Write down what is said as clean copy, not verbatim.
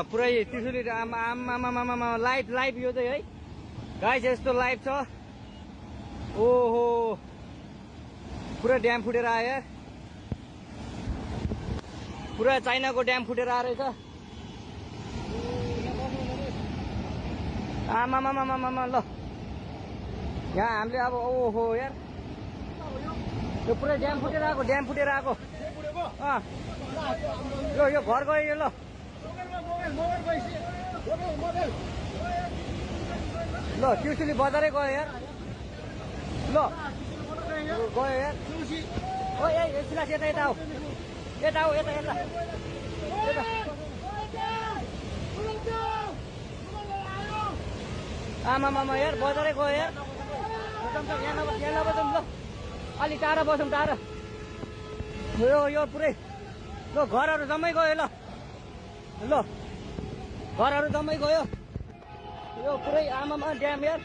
पुरै त्रिशुली आमा लाइभ यो चाहिँ है गाइस यस्तो लाइभ छ। ओहो पुरा ड्याम फुटेर आयो यार, पुरा चाइनाको ड्याम फुटेर आएर रहेछ। आमामामामामा ल यहाँ हामीले अब ओहो यार यो पुरै ड्याम फुटेर आएको यो घर गयो यो। ल ल त्रिशुली बजारै गयो यार। ल गयो यार। ओ ए सिलास यता आऊ, यता आमामामा यार बजारै गयो यार। यहाँ नबसौँ ल, अलि टाढा बसौँ टाढा। यो पुरै ल घरहरू जम्मै गयो। ल घरहरू जम्मै गयो यो पुरै आमामा ड्याम यार।